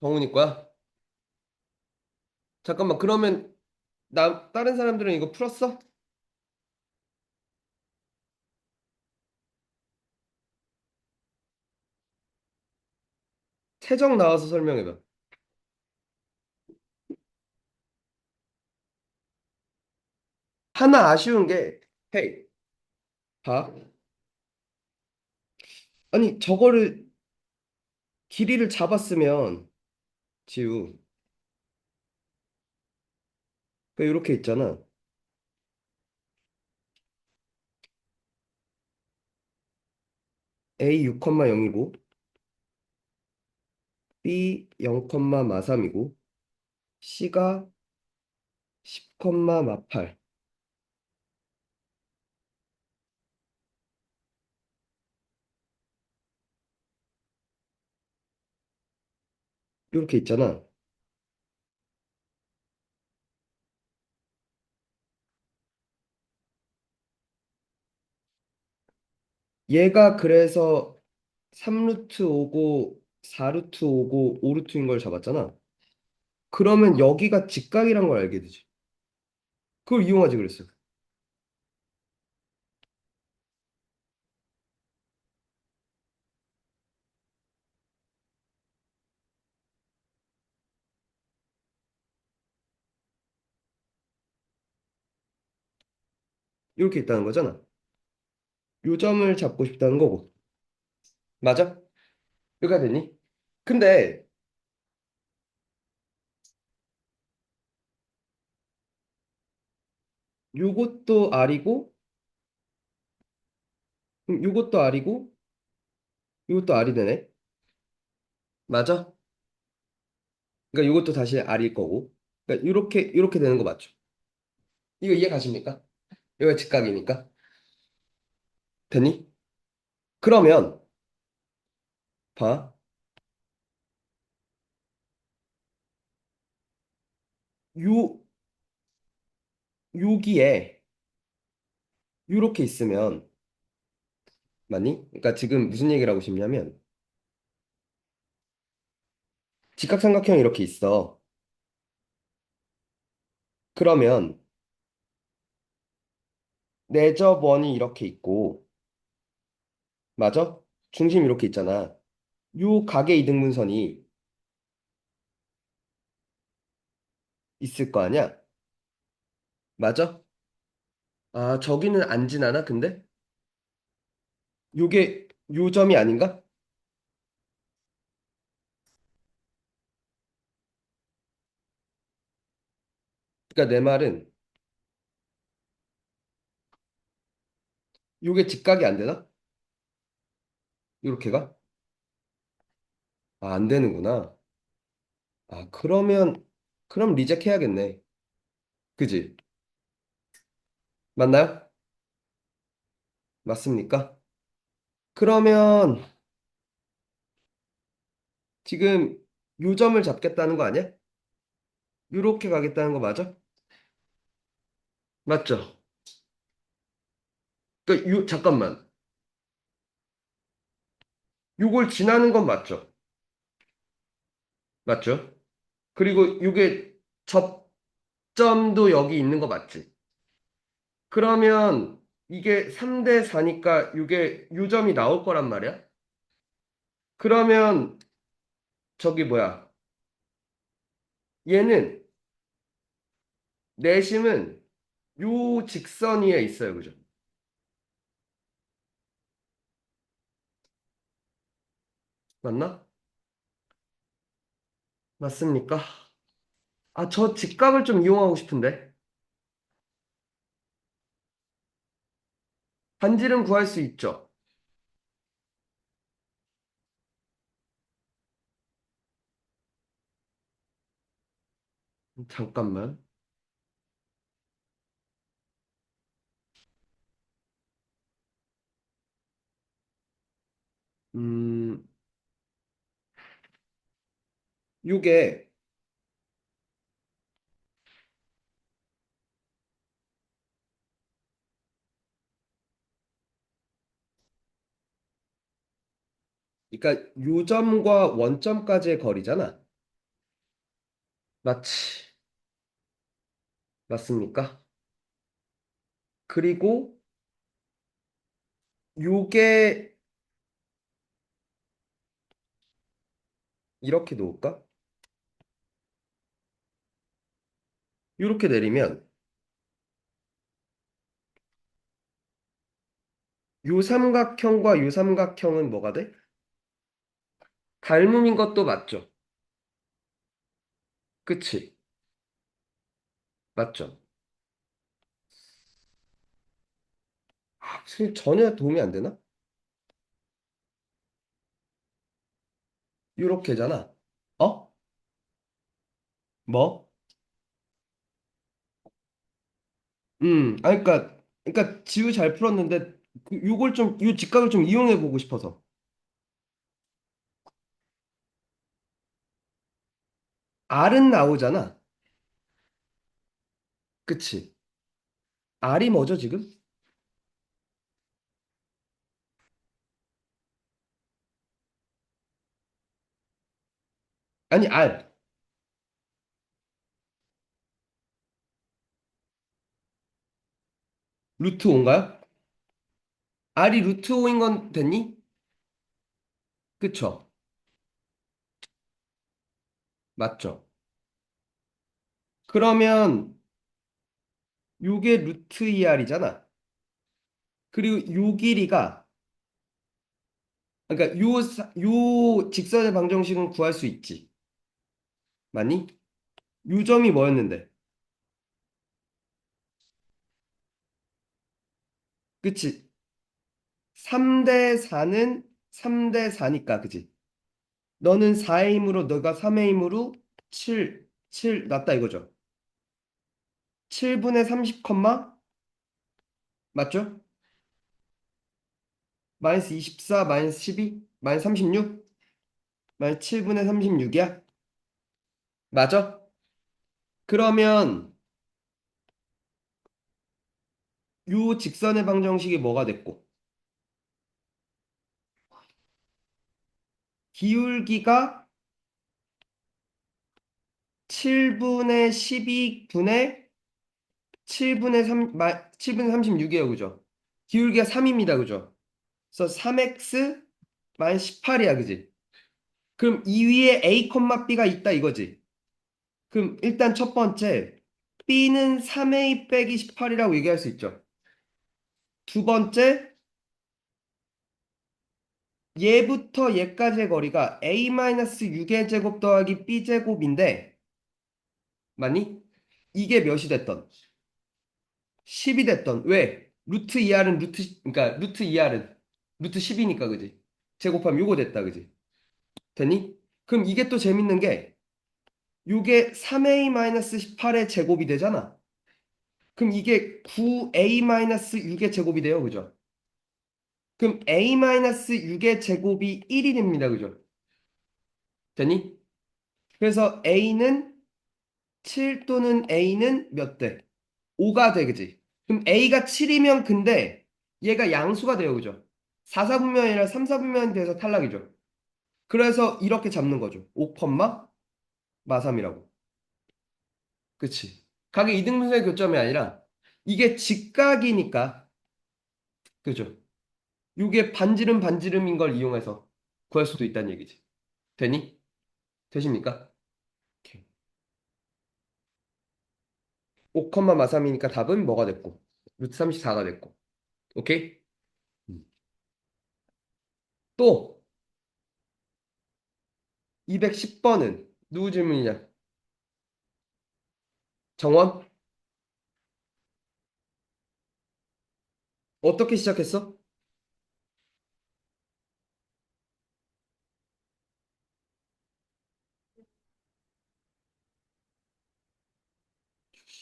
정훈이 거야? 잠깐만, 그러면 다른 사람들은 이거 풀었어? 최적 나와서 설명해봐. 하나 아쉬운 게, 헤이, 봐. 아니, 저거를, 길이를 잡았으면, 지우, 그 이렇게 있잖아. A 6,0이고, B 0,43이고, C가 10,8. 이렇게 있잖아. 얘가 그래서 3루트 오고, 4루트 오고, 5루트인 걸 잡았잖아. 그러면 여기가 직각이란 걸 알게 되지. 그걸 이용하지 그랬어. 이렇게 있다는 거잖아. 요점을 잡고 싶다는 거고. 맞아? 여기가 되니? 근데 요것도 R이고, 요것도 R이고, 요것도 R이 되네. 맞아? 그러니까 요것도 다시 R일 거고. 그러니까 이렇게 되는 거 맞죠? 이거 이해 가십니까? 이거 직각이니까. 되니? 그러면 봐. 요 여기에 요렇게 있으면 맞니? 그러니까 지금 무슨 얘기를 하고 싶냐면 직각삼각형이 이렇게 있어. 그러면 내접원이 이렇게 있고 맞아? 중심 이렇게 있잖아. 요 각의 이등분선이 있을 거 아니야? 맞아? 아, 저기는 안 지나나, 근데? 요게 요점이 아닌가? 그러니까 내 말은 요게 직각이 안 되나? 요렇게가? 아, 안 되는구나. 아, 그럼 리젝 해야겠네. 그지? 맞나요? 맞습니까? 그러면 지금 요점을 잡겠다는 거 아니야? 요렇게 가겠다는 거 맞아? 맞죠? 그러니까 잠깐만. 요걸 지나는 건 맞죠? 맞죠? 그리고 요게 접점도 여기 있는 거 맞지? 그러면 이게 3대 4니까 이게 요점이 나올 거란 말이야? 그러면 저기 뭐야? 얘는 내심은 요 직선 위에 있어요. 그죠? 맞나? 맞습니까? 아, 저 직각을 좀 이용하고 싶은데. 반지름 구할 수 있죠? 잠깐만. 음, 요게 그러니까 요점과 원점까지의 거리잖아. 맞지? 맞습니까? 그리고 요게 이렇게 놓을까? 이렇게 내리면 요 삼각형과 요 삼각형은 뭐가 돼? 닮음인 것도 맞죠? 그치? 맞죠? 전혀 도움이 안 되나? 요렇게잖아. 어? 뭐? 그러니까 지우 잘 풀었는데 요걸 좀, 요 직각을 좀 이용해 보고 싶어서. R은 나오잖아. 그치? R이 뭐죠, 지금? 아니, R. 루트 5인가요? R이 루트 5인 건 됐니? 그쵸? 맞죠? 그러면 요게 루트 2R이잖아. 그리고 요 길이가, 그러니까 요 직선의 방정식은 구할 수 있지. 맞니? 요 점이 뭐였는데? 그치? 3대 4는 3대 4니까, 그치? 너는 4의 힘으로, 너가 3의 힘으로 7 났다 이거죠. 7분의 30 컴마? 맞죠? 마이너스 24, 마이너스 12, 마이너스 36, 마이너스 7분의 36이야? 맞아? 그러면 요 직선의 방정식이 뭐가 됐고? 기울기가 7분의 12분의 7분의 7분의 36이에요, 그죠? 기울기가 3입니다, 그죠? 그래서 3x 마이너스 18이야, 그지? 그럼 이 위에 a, b가 있다 이거지? 그럼 일단 첫 번째, b는 3a 빼기 18이라고 얘기할 수 있죠. 두 번째, 얘부터 얘까지의 거리가 a-6의 제곱 더하기 b 제곱인데, 맞니? 이게 몇이 됐던? 10이 됐던. 왜? 루트 2r은 그러니까 루트 2r은 루트 10이니까, 그지? 제곱하면 요거 됐다, 그지? 됐니? 그럼 이게 또 재밌는 게, 요게 3a-18의 제곱이 되잖아. 그럼 이게 9a-6의 제곱이 돼요, 그죠? 그럼 a-6의 제곱이 1이 됩니다, 그죠? 됐니? 그래서 a는 7 또는 a는 몇 대? 5가 돼, 그지? 그럼 a가 7이면 근데 얘가 양수가 돼요, 그죠? 4사분면이 아니라 3사분면이 돼서 탈락이죠. 그래서 이렇게 잡는 거죠. 5, 마삼이라고. 그치? 각의 이등분선의 교점이 아니라 이게 직각이니까, 그죠? 이게 반지름인 걸 이용해서 구할 수도 있다는 얘기지. 되니? 되십니까? 오케이. 5, 마삼이니까 답은 뭐가 됐고? 루트 34가 됐고. 오케이? 음. 또 210번은 누구 질문이냐? 정원? 어떻게 시작했어?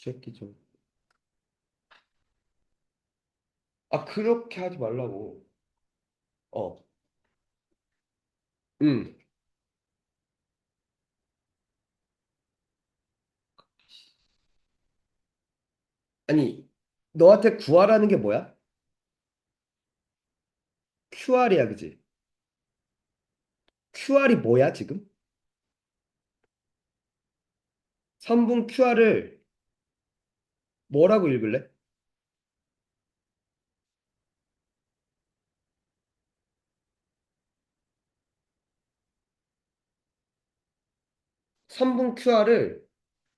새끼 좀. 아, 그렇게 하지 말라고. 어. 음. 아니, 너한테 구하라는 게 뭐야? QR이야, 그지? QR이 뭐야, 지금? 선분 QR을 뭐라고 읽을래? 선분 QR을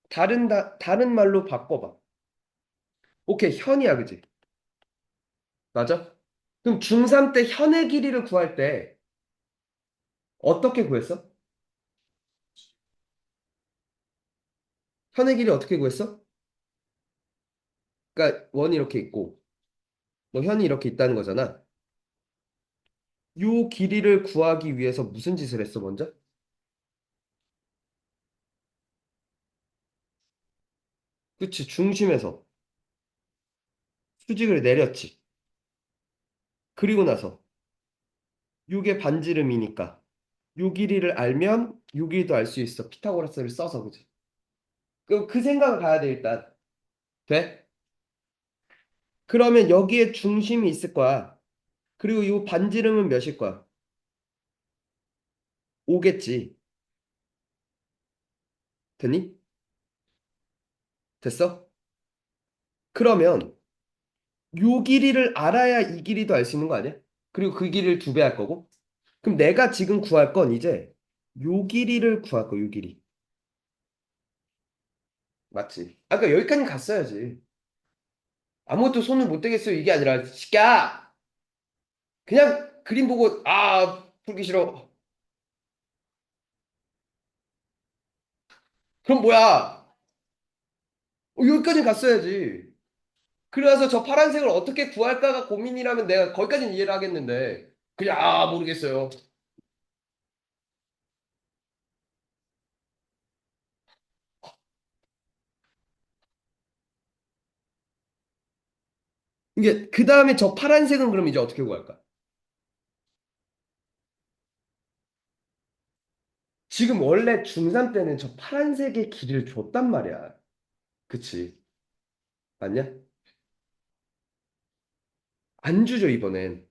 다른 말로 바꿔봐. 오케이, 현이야, 그지? 맞아? 그럼 중3 때 현의 길이를 구할 때 어떻게 구했어? 현의 길이 어떻게 구했어? 그러니까 원이 이렇게 있고 뭐 현이 이렇게 있다는 거잖아. 요 길이를 구하기 위해서 무슨 짓을 했어, 먼저? 그치, 중심에서 수직을 내렸지. 그리고 나서 요게 반지름이니까 요 길이를 알면 요 길이도 알 수 있어. 피타고라스를 써서, 그지? 그 생각을 가야 돼, 일단. 돼? 그러면 여기에 중심이 있을 거야. 그리고 요 반지름은 몇일 거야? 5겠지. 됐니? 됐어? 그러면 요 길이를 알아야 이 길이도 알 수 있는 거 아니야? 그리고 그 길이를 2배 할 거고. 그럼 내가 지금 구할 건 이제 요 길이를 구할 거야, 요 길이. 맞지? 아까 여기까지 갔어야지. 아무것도 손을 못 대겠어요. 이게 아니라, 시끼야! 그냥 그림 보고, 풀기 싫어. 그럼 뭐야? 여기까지 갔어야지. 그래서 저 파란색을 어떻게 구할까가 고민이라면 내가 거기까지는 이해를 하겠는데, 그냥, 모르겠어요. 이게, 그 다음에 저 파란색은 그럼 이제 어떻게 구할까? 지금 원래 중3 때는 저 파란색의 길이를 줬단 말이야. 그치? 맞냐? 안 주죠, 이번엔.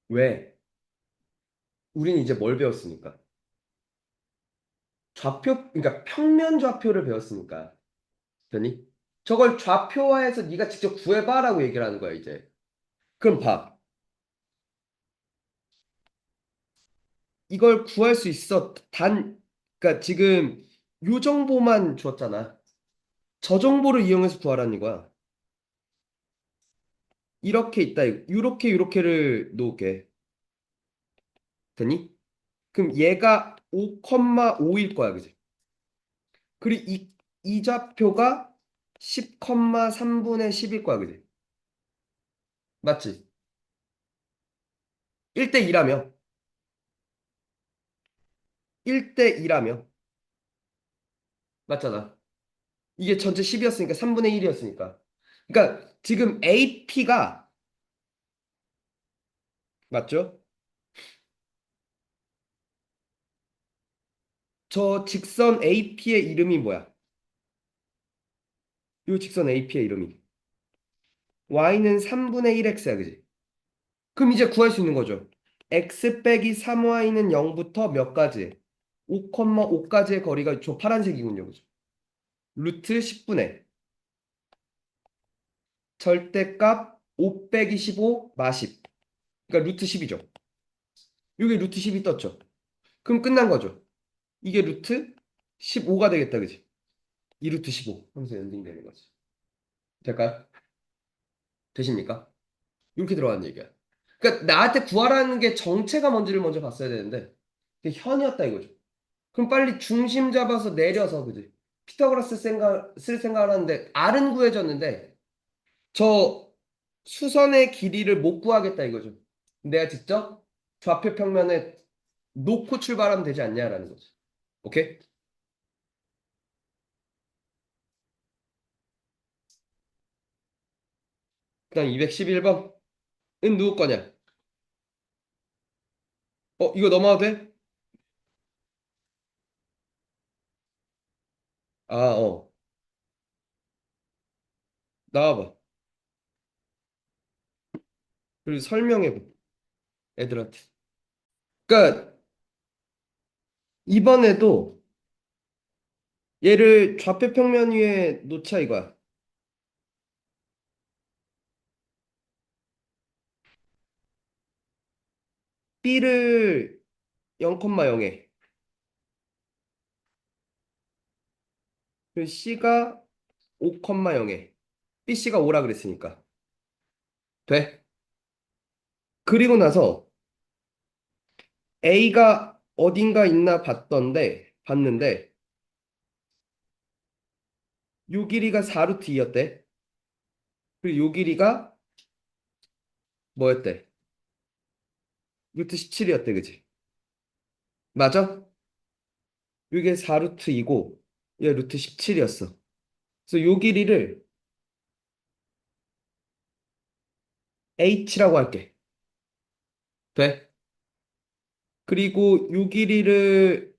왜? 우린 이제 뭘 배웠으니까. 그러니까 평면 좌표를 배웠으니까. 되니? 저걸 좌표화해서 네가 직접 구해봐라고 얘기를 하는 거야, 이제. 그럼 봐. 이걸 구할 수 있어. 그러니까 지금 요 정보만 줬잖아. 저 정보를 이용해서 구하라는 이거야. 이렇게 있다. 요렇게를 놓을게. 되니? 그럼 얘가 5,5일 거야, 그지? 그리고 이 좌표가 10,3분의 10일 거야, 그지? 맞지? 1대 2라며. 1대 2라며. 맞잖아. 이게 전체 10이었으니까 3분의 1이었으니까. 그러니까 지금 AP가 맞죠? 저 직선 AP의 이름이 뭐야? 이 직선 AP의 이름이 y는 3분의 1x야, 그지? 그럼 이제 구할 수 있는 거죠. x 빼기 3y는 0부터 몇 가지? 5,5까지의 거리가 저 파란색이군요, 그죠? 루트 10분의 절대값 5 빼기 15 마십. 그러니까 루트 10이죠. 이게 루트 10이 떴죠. 그럼 끝난 거죠. 이게 루트 15가 되겠다, 그지? 2 루트 15 하면서 연딩되는 거지. 될까요? 되십니까? 이렇게 들어가는 얘기야. 그러니까 나한테 구하라는 게 정체가 뭔지를 먼저 봤어야 되는데 그게 현이었다 이거죠. 그럼 빨리 중심 잡아서 내려서, 그지? 피타고라스 쓸 생각을 하는데 R은 구해졌는데 저 수선의 길이를 못 구하겠다 이거죠. 내가 직접 좌표 평면에 놓고 출발하면 되지 않냐라는 거지. 오케이? 그다음 211번은 누구 거냐? 이거 넘어가도 돼? 나와봐. 그리고 설명해봐. 애들한테. 그러니까 이번에도 얘를 좌표 평면 위에 놓자 이거야. B를 0,0에 그리고 C가 5,0에 BC가 5라 그랬으니까 돼. 그리고 나서 A가 어딘가 있나 봤는데 요 길이가 4루트 2였대. 그리고 요 길이가 뭐였대? 루트 17이었대, 그지? 맞아? 이게 4루트 2고 얘 루트 17이었어. 그래서 요 길이를 H라고 할게. 돼? 그리고 요 길이를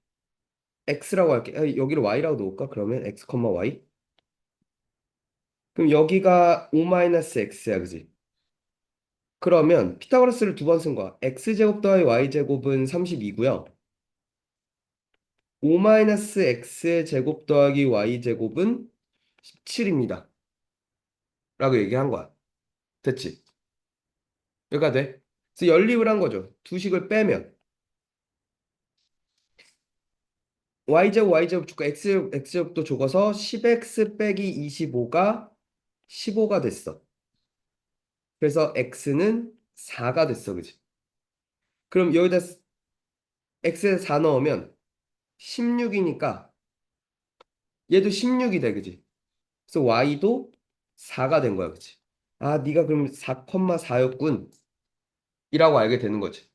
X라고 할게. 아, 여기를 Y라고 놓을까? 그러면 X, Y. 그럼 여기가 5-X야, 그지? 그러면 피타고라스를 두 번 쓴 거야. X제곱 더하기 Y제곱은 32고요. 5-X의 제곱 더하기 Y제곱은 17입니다. 라고 얘기한 거야. 됐지? 여기가 돼. 그래서 연립을 한 거죠. 두 식을 빼면 y제곱 y제곱 줄까 x제곱 x제곱도 적어서 10x 빼기 25가 15가 됐어. 그래서 x는 4가 됐어. 그지? 그럼 여기다 x에 4 넣으면 16이니까 얘도 16이 돼. 그지? 그래서 y도 4가 된 거야. 그지? 아, 네가 그럼 4,4였군. 이라고 알게 되는 거지.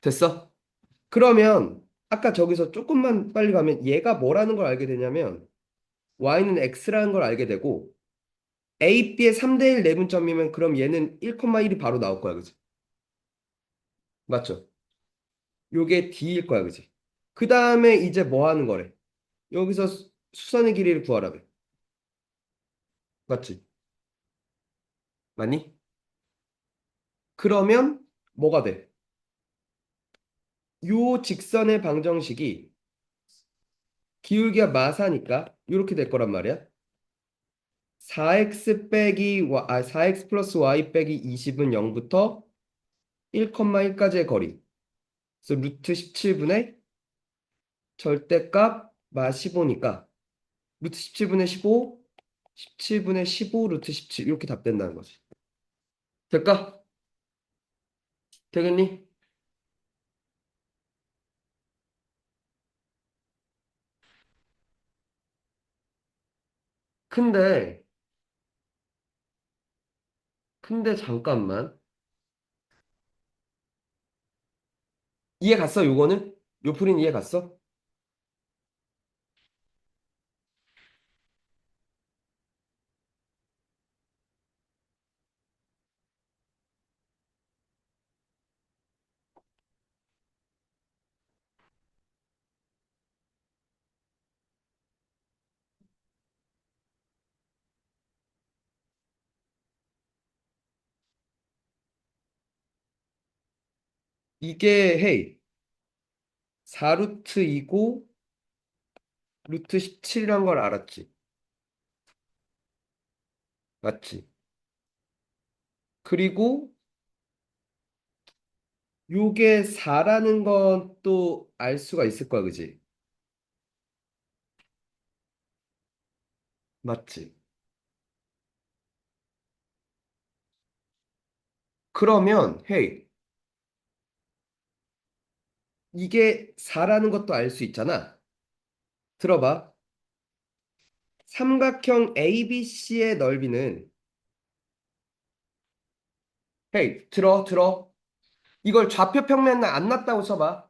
됐어? 그러면 아까 저기서 조금만 빨리 가면 얘가 뭐라는 걸 알게 되냐면 y는 x라는 걸 알게 되고 A, B의 3대1 내분점이면 그럼 얘는 1,1이 바로 나올 거야. 그지? 맞죠? 요게 D일 거야. 그지? 그 다음에 이제 뭐 하는 거래? 여기서 수선의 길이를 구하라며. 맞지? 맞니? 그러면 뭐가 돼? 요 직선의 방정식이 기울기가 마사니까 이렇게 될 거란 말이야. 4x 플러스 y 빼기 20은 0부터 1,1까지의 거리. 그래서 루트 17분의 절대값 마 15니까 루트 17분의 15, 17분의 15, 루트 17 이렇게 답 된다는 거지. 될까? 되겠니? 근데 잠깐만. 이해 갔어? 요거는? 요 풀이는 이해 갔어? 이게 헤이 4루트이고 루트 17이란 걸 알았지? 맞지? 그리고 요게 4라는 건 또 알 수가 있을 거야, 그지? 맞지? 그러면 헤이 이게 4라는 것도 알 수 있잖아. 들어봐. 삼각형 ABC의 넓이는 헤이 들어 이걸 좌표 평면에 안 놨다고 써봐.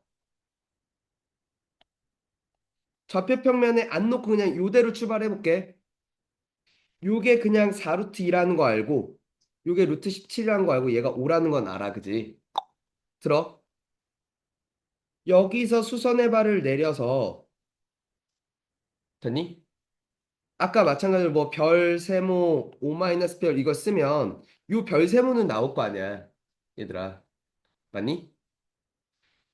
좌표 평면에 안 놓고 그냥 요대로 출발해 볼게. 요게 그냥 4루트 2라는 거 알고 요게 루트 17이라는 거 알고 얘가 5라는 건 알아. 그지? 들어. 여기서 수선의 발을 내려서 됐니? 아까 마찬가지로 뭐 별 세모 5-별 이거 쓰면 요 별 세모는 나올 거 아니야. 얘들아. 맞니?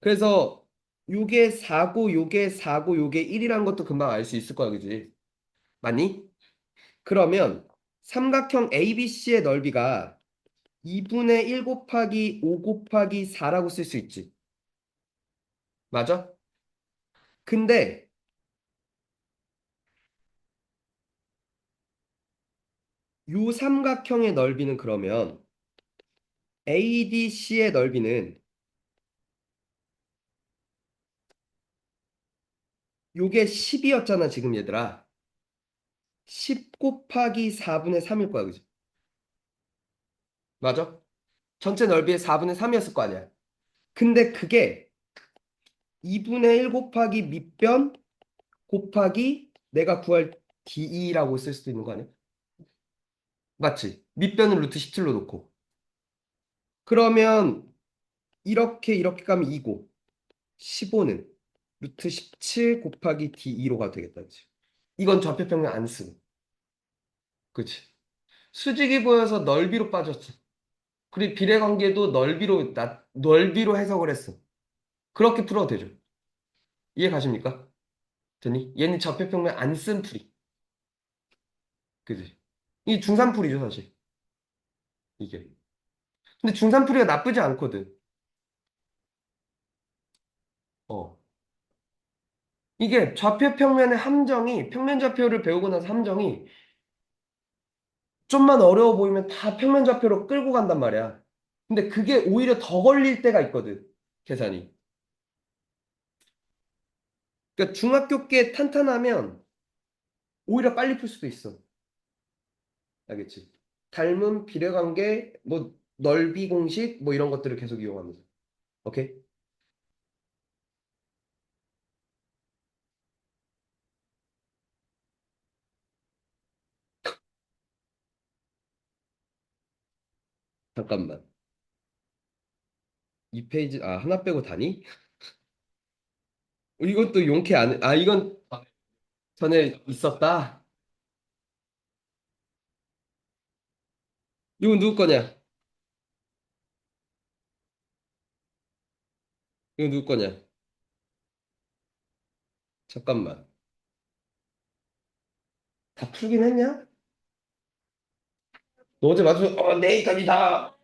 그래서 요게 4고 요게 4고 요게 1이란 것도 금방 알 수 있을 거야, 그지? 맞니? 그러면 삼각형 ABC의 넓이가 2분의 1 곱하기 5 곱하기 4라고 쓸 수 있지. 맞아? 근데 요 삼각형의 넓이는 그러면 ADC의 넓이는 요게 10이었잖아, 지금 얘들아. 10 곱하기 4분의 3일 거야, 그지? 맞아? 전체 넓이의 4분의 3이었을 거 아니야. 근데 그게 2분의 1 곱하기 밑변 곱하기 내가 구할 DE라고 쓸 수도 있는 거 아니야? 맞지? 밑변은 루트 17로 놓고. 그러면 이렇게 가면 2고 15는 루트 17 곱하기 D2로 가도 되겠다. 그치? 이건 좌표평면 안 쓰고. 그치? 수직이 보여서 넓이로 빠졌어. 그리고 비례관계도 넓이로 해석을 했어. 그렇게 풀어도 되죠. 이해 가십니까? 됐니? 얘는 좌표평면 안 쓴 풀이. 그지? 이 중산풀이죠, 사실. 이게. 근데 중산풀이가 나쁘지 않거든. 어. 이게 좌표평면의 함정이, 평면좌표를 배우고 나서 함정이 좀만 어려워 보이면 다 평면좌표로 끌고 간단 말이야. 근데 그게 오히려 더 걸릴 때가 있거든. 계산이. 그러니까 중학교 게 탄탄하면 오히려 빨리 풀 수도 있어. 알겠지? 닮은 비례관계, 뭐 넓이 공식, 뭐 이런 것들을 계속 이용하면서. 오케이? 잠깐만. 이 페이지, 아, 하나 빼고 다니? 이건 또 용케 안, 아, 이건 전에 있었다. 이건 누구 거냐? 이건 누구 거냐? 잠깐만. 다 풀긴 했냐? 너 어제 맞춰, 내일까지 다.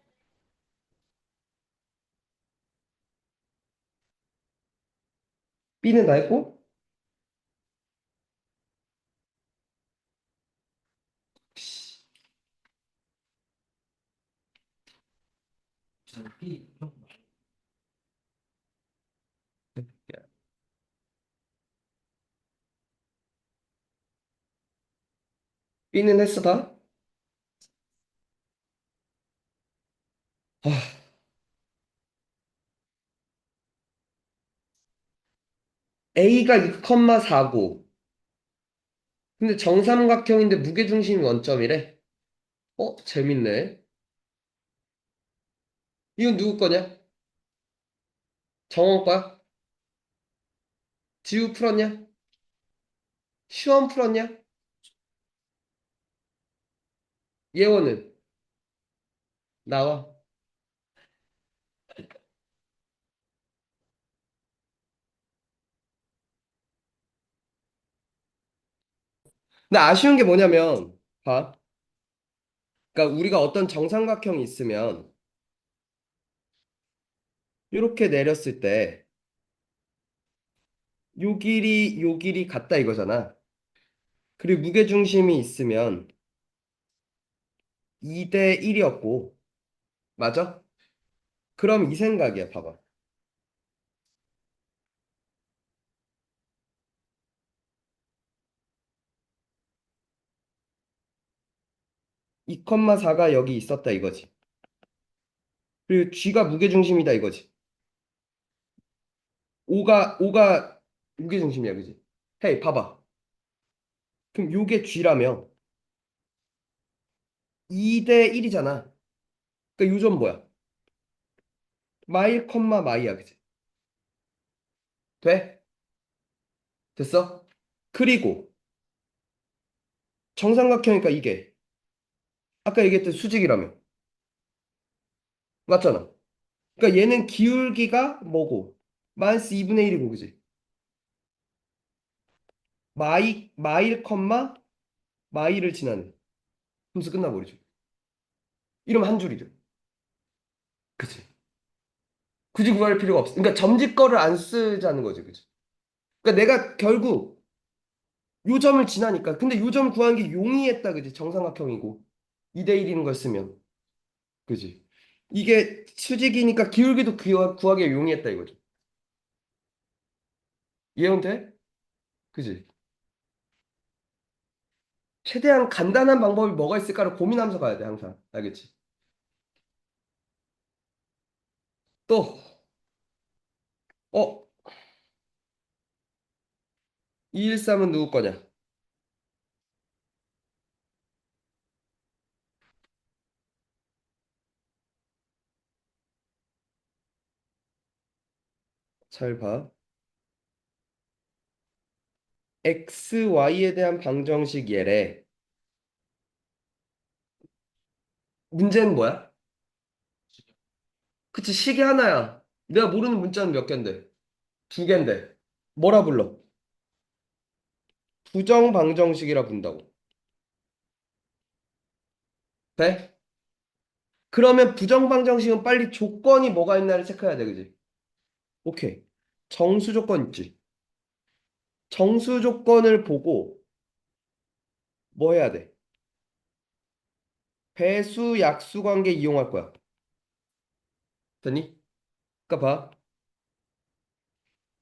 B는 다 했고? B. B는 했어, 다? 아, A가 2,4고. 근데 정삼각형인데 무게중심이 원점이래? 재밌네. 이건 누구 거냐? 정원 거야? 지우 풀었냐? 시원 풀었냐? 예원은? 나와. 근데 아쉬운 게 뭐냐면, 봐. 그러니까 우리가 어떤 정삼각형이 있으면, 이렇게 내렸을 때, 요 길이 같다 이거잖아. 그리고 무게중심이 있으면 2대 1이었고, 맞아? 그럼 이 생각이야, 봐봐. 2,4가 여기 있었다 이거지. 그리고 G가 무게중심이다 이거지. 5가 무게중심이야, 그지? 헤이, 봐봐. 그럼 요게 G라며 2대 1이잖아. 그러니까 요점 뭐야? 마일 컴마 마이야, 그지? 돼? 됐어? 그리고 정삼각형이니까 이게 아까 얘기했던 수직이라며. 맞잖아. 그러니까 얘는 기울기가 뭐고? 마이너스 2분의 1이고, 그지? 마일 컴마 마일을 지나는. 함수 끝나버리죠. 이러면 한 줄이죠. 그치? 굳이 구할 필요가 없어. 그러니까 점집 거를 안 쓰자는 거지, 그치? 그러니까 내가 결국 요 점을 지나니까. 근데 요 점을 구하는 게 용이했다, 그지? 정삼각형이고. 2대 1이는 걸 쓰면. 그지? 이게 수직이니까 기울기도 구하기 용이했다, 이거죠. 이해는 돼? 그지? 최대한 간단한 방법이 뭐가 있을까를 고민하면서 가야 돼, 항상. 알겠지? 또, 어, 213은 누구 거냐? 잘 봐. x, y에 대한 방정식 예래. 문제는 뭐야? 그치, 식이 하나야. 내가 모르는 문자는 몇 개인데? 두 개인데. 뭐라 불러? 부정방정식이라 부른다고. 돼? 그러면 부정방정식은 빨리 조건이 뭐가 있나를 체크해야 돼, 그지? 오케이. 정수 조건 있지. 정수 조건을 보고 뭐 해야 돼? 배수 약수 관계 이용할 거야. 됐니? 그러니까 봐.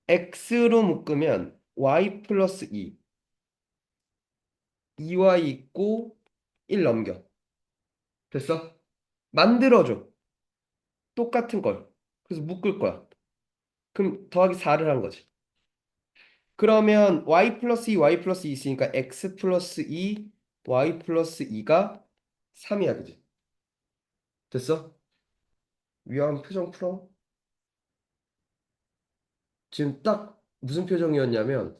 x로 묶으면 y 플러스 2. 2y 있고 1 넘겨. 됐어? 만들어줘. 똑같은 걸. 그래서 묶을 거야. 그럼 더하기 4를 한 거지. 그러면 y 플러스 2, y 플러스 2 있으니까 x 플러스 2, y 플러스 2가 3이야, 그지? 됐어? 위험 표정 풀어. 지금 딱 무슨 표정이었냐면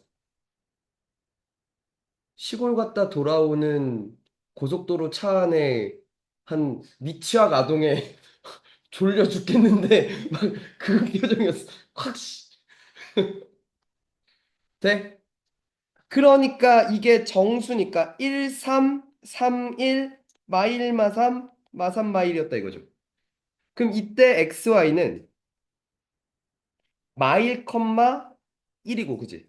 시골 갔다 돌아오는 고속도로 차 안에 한 미취학 아동에 졸려 죽겠는데 막 그 표정이었어. 확 씨. 돼? 그러니까 이게 정수니까 1, 3, 3, 1, 마일 마삼, 마삼 마일이었다 이거죠. 그럼 이때 XY는 마일 컴마 1이고 그지?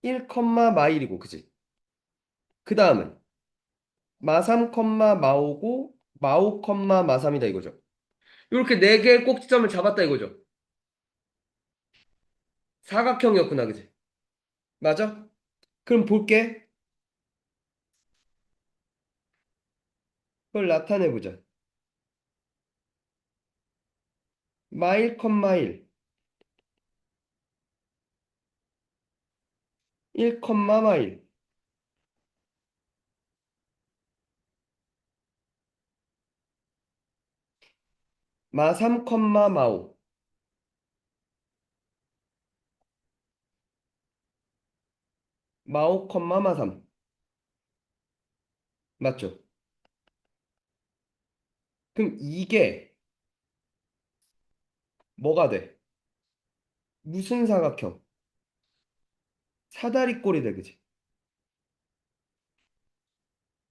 1 컴마 마일이고 그지? 그 다음은 마삼 컴마 마오고 마오 컴마 마삼이다 이거죠. 이렇게 네 개의 꼭지점을 잡았다 이거죠. 사각형이었구나 그지? 맞아? 그럼 볼게. 그걸 나타내 보자. 마일 컴마 1, 1 컴마 마일, 마삼 컴마 마오, 마오 컴마 마삼. 맞죠? 그럼 이게 뭐가 돼? 무슨 사각형? 사다리꼴이 돼, 그지?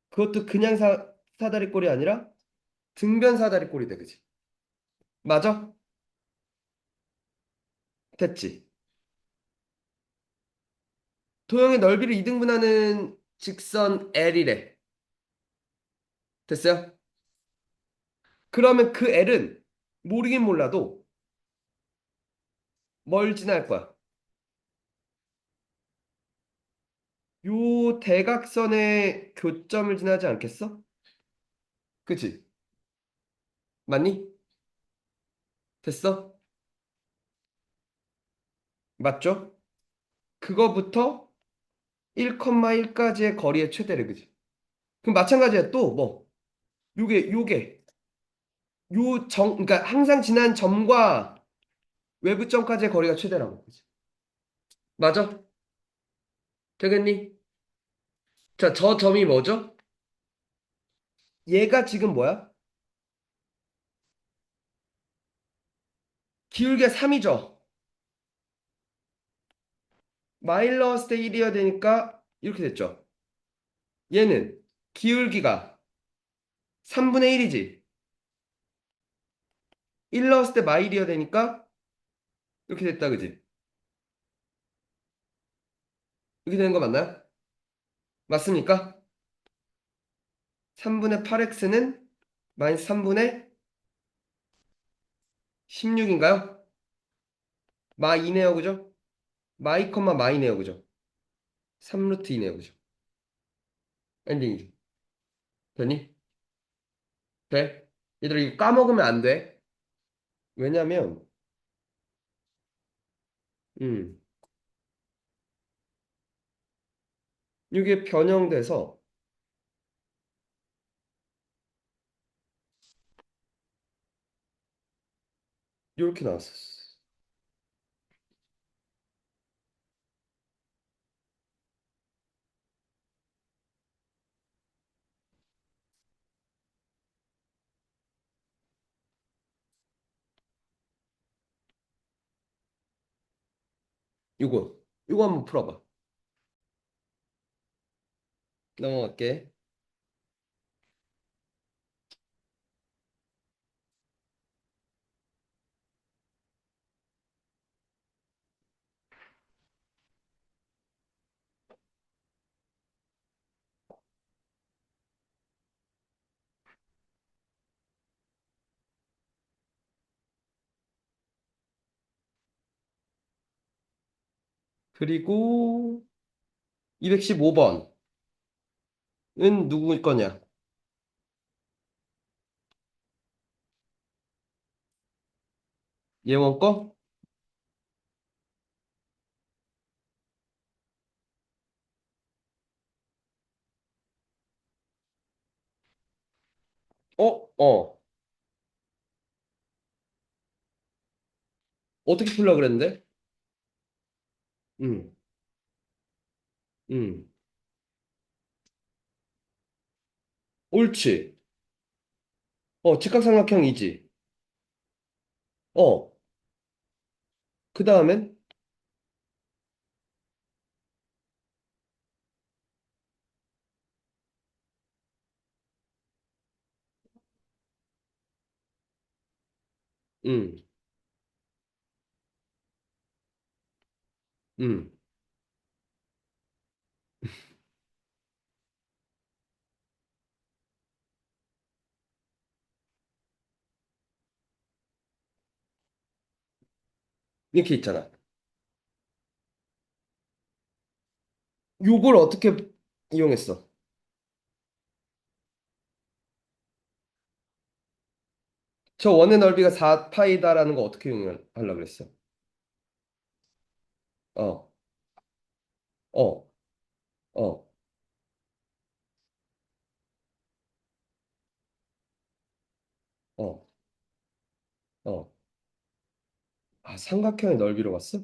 그것도 그냥 사다리꼴이 아니라 등변 사다리꼴이 돼, 그지? 맞아? 됐지? 도형의 넓이를 이등분하는 직선 L이래. 됐어요? 그러면 그 L은 모르긴 몰라도 뭘 지날 거야? 요 대각선의 교점을 지나지 않겠어? 그치? 맞니? 됐어? 맞죠? 그거부터 1,1까지의 거리의 최대래, 그지? 그럼 마찬가지야, 또 뭐? 요게 그러니까 항상 지난 점과 외부 점까지의 거리가 최대라고. 그치? 맞아? 되겠니? 자, 저 점이 뭐죠? 얘가 지금 뭐야? 기울기가 3이죠? 마일 넣었을 때 1이어야 되니까 이렇게 됐죠. 얘는 기울기가 3분의 1이지. 1 넣었을 때 마일이어야 되니까 이렇게 됐다, 그지? 이렇게 되는 거 맞나요? 맞습니까? 3분의 8x는 마이너스 3분의 16인가요? 마이네요, 그죠? 마이 컴마 마이네요, 그죠? 3루트 이네요, 그죠? 엔딩이죠. 되니? 돼? 얘들아, 이거 까먹으면 안 돼. 왜냐면, 음, 이게 변형돼서 이렇게 나왔었어. 이거 한번 풀어봐. 넘어갈게. 그리고 215번은 누구 거냐? 예원 거? 어? 어떻게 풀려고 그랬는데? 응, 응. 옳지. 직각삼각형이지. 어, 그 다음엔? 응, 응. 이렇게 있잖아. 요걸 어떻게 이용했어? 저 원의 넓이가 4파이다라는 거 어떻게 이용하려고 그랬어? 어, 어, 어, 어, 어. 아, 삼각형의 넓이로 봤어?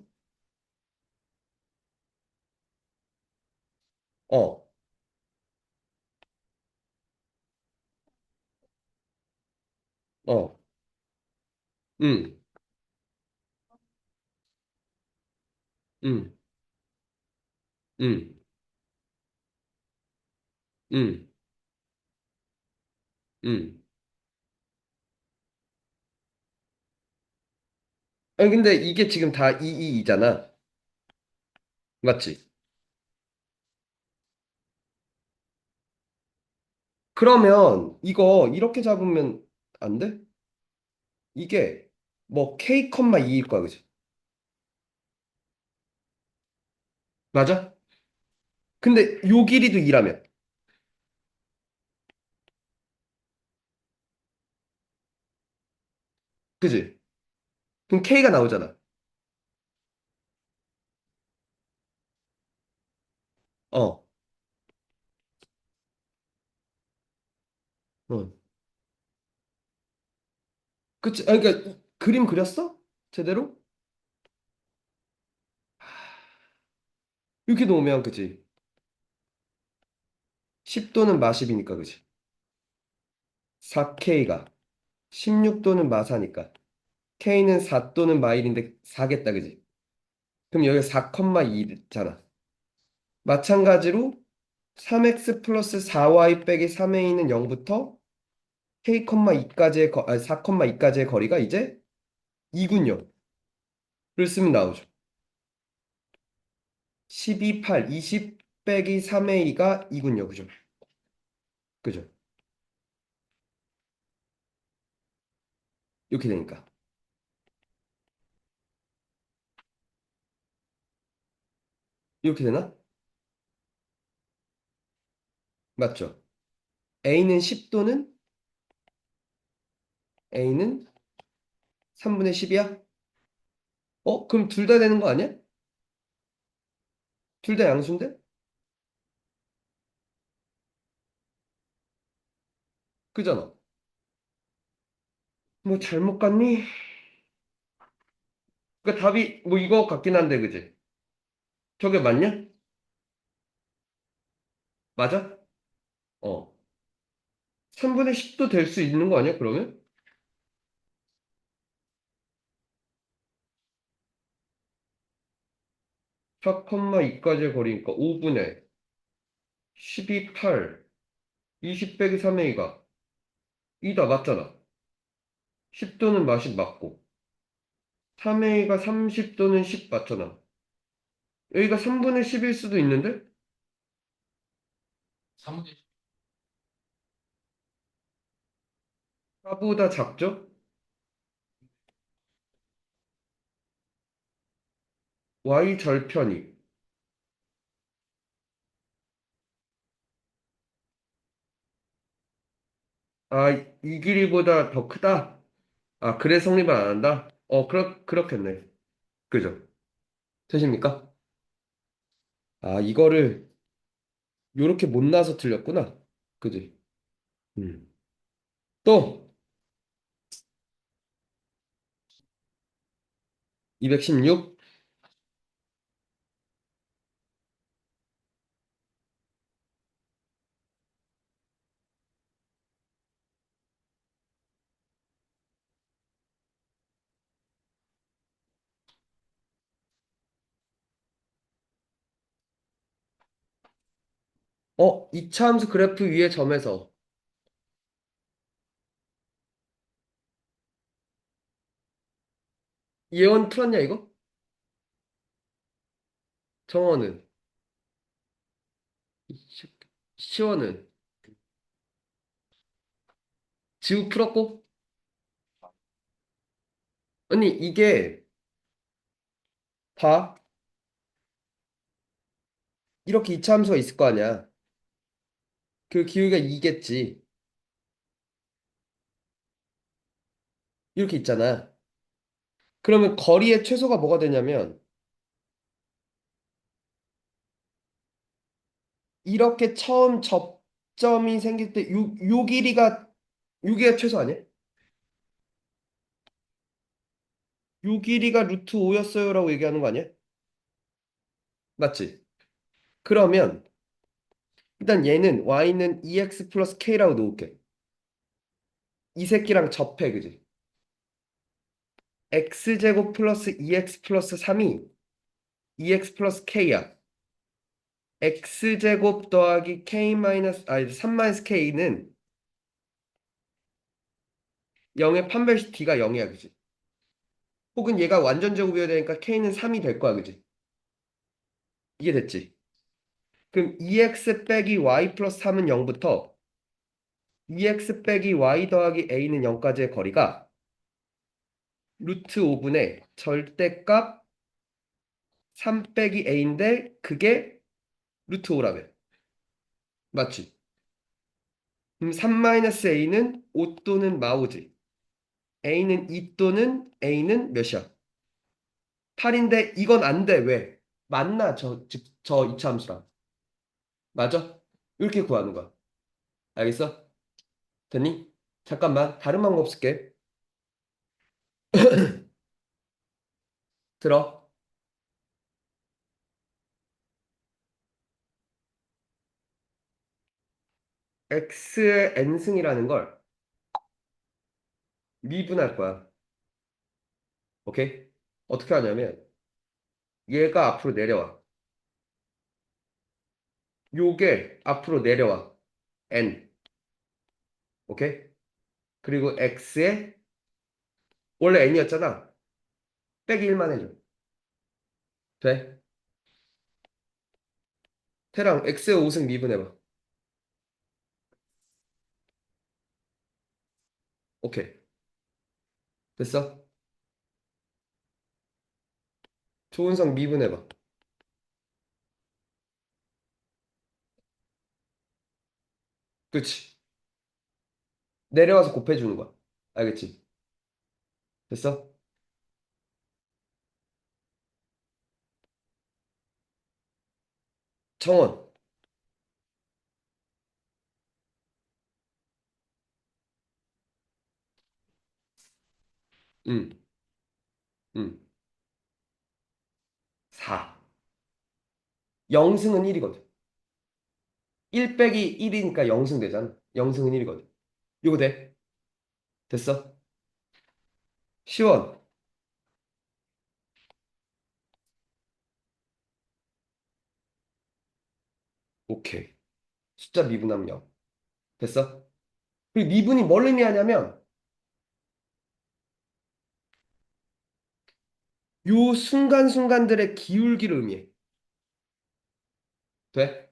어, 어, 응, 응, 응, 응, 응. 아니, 근데 이게 지금 다 2이잖아. 맞지? 그러면 이거 이렇게 잡으면 안 돼? 이게 뭐 K, 2일 거야, 그지? 맞아? 근데 요 길이도 2라며. 그지? 그럼 K가 나오잖아. 어, 어. 그치? 아, 그러니까 그림 그렸어? 제대로? 이렇게 놓으면 그지? 10도는 마십이니까 그지? 4K가 16도는 마사니까 K는 4도는 마일인데 4겠다 그지? 그럼 여기 4,2잖아. 마찬가지로 3x 플러스 4y 빼기 3a는 0부터 k,2까지의 4,2까지의 거리가 이제 2군요. 를 쓰면 나오죠. 12, 8, 20 빼기 3a가 2군요. 그죠? 그죠? 이렇게 되니까. 이렇게 되나? 맞죠? a는 10도는 a는 3분의 10이야? 그럼 둘 다 되는 거 아니야? 둘 다 양수인데? 그잖아. 뭐 잘못 갔니? 그러니까 답이 뭐 이거 같긴 한데, 그지? 저게 맞냐? 맞아? 어. 3분의 10도 될 수 있는 거 아니야, 그러면? 4,2까지의 거리니까 5분의 12, 8, 20 빼기 3a가 2다 맞잖아. 10도는 맛이 맞고 3a가 30도는 10 맞잖아. 여기가 3분의 10일 수도 있는데 4보다 작죠? y 절편이. 아, 이 길이보다 더 크다? 아, 그래 성립을 안 한다? 그렇겠네. 그죠? 되십니까? 아, 이거를 요렇게 못 나서 틀렸구나. 그지? 음. 또 216? 이차함수 그래프 위의 점에서 예원 풀었냐 이거? 정원은 시- 시원은 지우 풀었고? 아니 이게 봐 이렇게 이차함수가 있을 거 아니야. 그 기울기가 2겠지. 이렇게 있잖아. 그러면 거리의 최소가 뭐가 되냐면 이렇게 처음 접점이 생길 때 요 길이가 요게 최소 아니야? 요 길이가 루트 5였어요라고 얘기하는 거 아니야? 맞지? 그러면 일단 얘는 y는 2x 플러스 k라고 놓을게. 이 새끼랑 접해, 그지? x제곱 플러스 2x 플러스 3이 2x 플러스 k야. x제곱 더하기 k 마이너스, 3 마이너스 k는 0의 판별식 d가 0이야, 그지? 혹은 얘가 완전 제곱이어야 되니까 k는 3이 될 거야, 그지? 이게 됐지? 그럼 2x 빼기 y 플러스 3은 0부터 2x 빼기 y 더하기 a는 0까지의 거리가 루트 5분의 절대값 3 빼기 a인데 그게 루트 5라며. 맞지? 그럼 3-a는 5 또는 마오지. a는 2 또는 a는 몇이야? 8인데 이건 안 돼. 왜? 맞나? 저 이차함수랑. 맞아? 이렇게 구하는 거야. 알겠어? 됐니? 잠깐만. 다른 방법 쓸게. 들어. x의 n승이라는 걸 미분할 거야. 오케이? 어떻게 하냐면 얘가 앞으로 내려와. 요게 앞으로 내려와. n. 오케이? 그리고 x에 원래 n이었잖아. 빼기 1만 해줘. 돼? 태랑 x의 5승 미분해봐. 오케이. 됐어? 초은성 미분해봐. 그치? 내려와서 곱해주는 거야. 알겠지? 됐어? 청원. 응, 응. 4. 0승은 1이거든. 1 빼기 1이니까 0승 되잖아. 0승은 1이거든. 이거 돼? 됐어? 시원. 오케이. 숫자 미분하면 0. 됐어? 그리고 미분이 뭘 의미하냐면 요 순간순간들의 기울기를 의미해. 돼?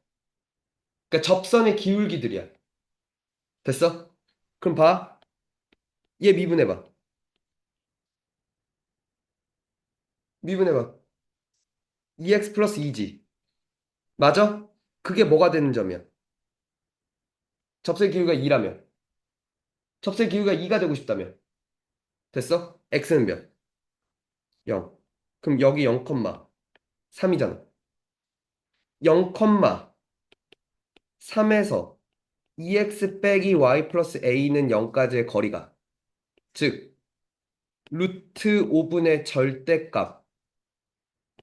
그러니까 접선의 기울기들이야. 됐어? 그럼 봐. 얘 미분해봐. 미분해봐. 2x 플러스 2지. 맞아? 그게 뭐가 되는 점이야? 접선의 기울기가 2라면. 접선의 기울기가 2가 되고 싶다면. 됐어? x는 몇? 0. 그럼 여기 0, 3이잖아. 0, 3에서 2x 빼기 y 플러스 a는 0까지의 거리가 즉 루트 5분의 절대값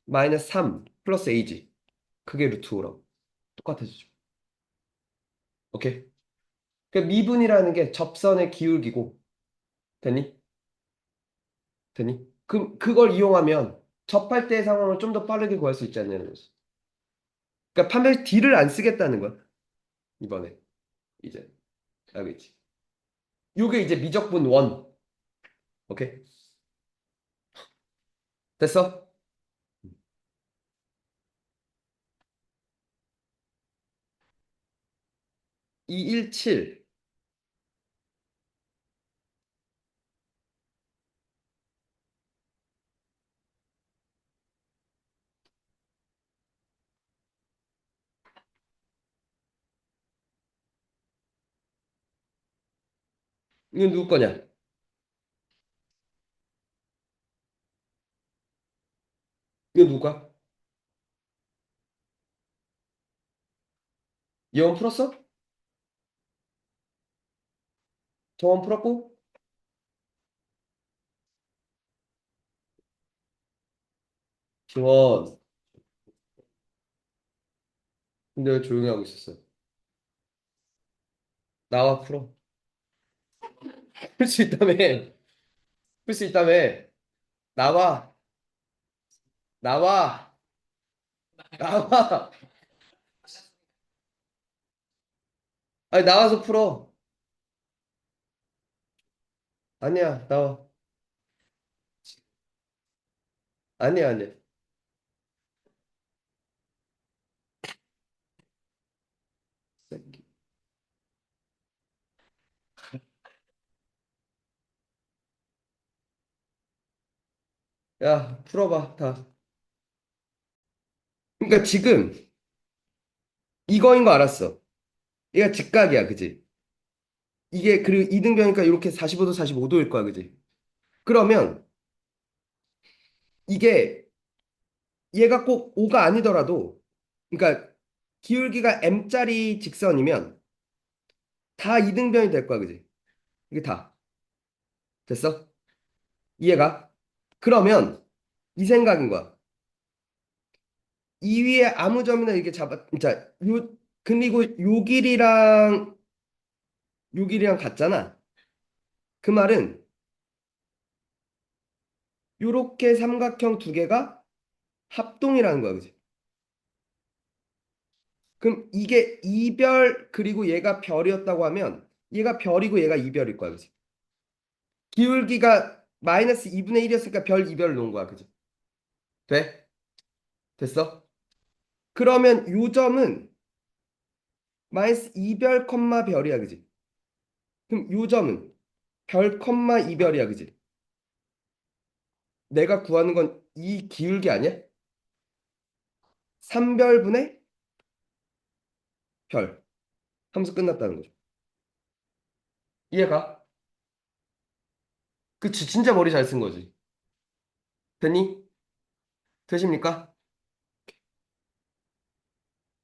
마이너스 3 플러스 a지. 그게 루트 5라고. 똑같아지죠. 오케이? 그 미분이라는 게 접선의 기울기고 됐니? 됐니? 그걸 이용하면 접할 때의 상황을 좀 더 빠르게 구할 수 있지 않냐는 거지. 그러니까 판별 D를 안 쓰겠다는 거야. 이번에 이제 알겠지? 요게 이제 미적분 원. 오케이? 됐어? 217. 이건 누구 거냐? 이거 누구 거야? 예원 풀었어? 정원 풀었고? 정원. 근데 왜 조용히 하고 있었어? 나와 풀어. 풀 수 있다며. 풀 수 있다며. 나와. 나와. 나와. 아니, 나와서 풀어. 아니야, 나와. 아니야, 아니야. 야, 풀어봐, 다. 그러니까 지금 이거인 거 알았어. 얘가 직각이야, 그지? 이게, 그리고 이등병이니까 이렇게 45도, 45도일 거야, 그지? 그러면 이게 얘가 꼭 O가 아니더라도, 그러니까 기울기가 M짜리 직선이면 다 이등변이 될 거야, 그지? 이게 다. 됐어? 이해가? 그러면 이 생각인 거야. 이 위에 아무 점이나 이렇게 자, 그리고 요 길이랑 같잖아. 그 말은 요렇게 삼각형 두 개가 합동이라는 거야, 그지? 그럼 이게 이별 그리고 얘가 별이었다고 하면 얘가 별이고 얘가 이별일 거야, 그지? 기울기가 마이너스 2분의 1이었으니까 별 이별을 놓은 거야, 그지? 돼? 됐어? 그러면 요 점은 마이너스 이별 콤마 별이야, 그지? 그럼 요 점은 별 콤마 이별이야, 그지? 내가 구하는 건 이 기울기 아니야? 3별분의 별. 하면서 끝났다는 거죠. 이해가? 그치, 진짜 머리 잘 쓴 거지. 됐니? 되십니까?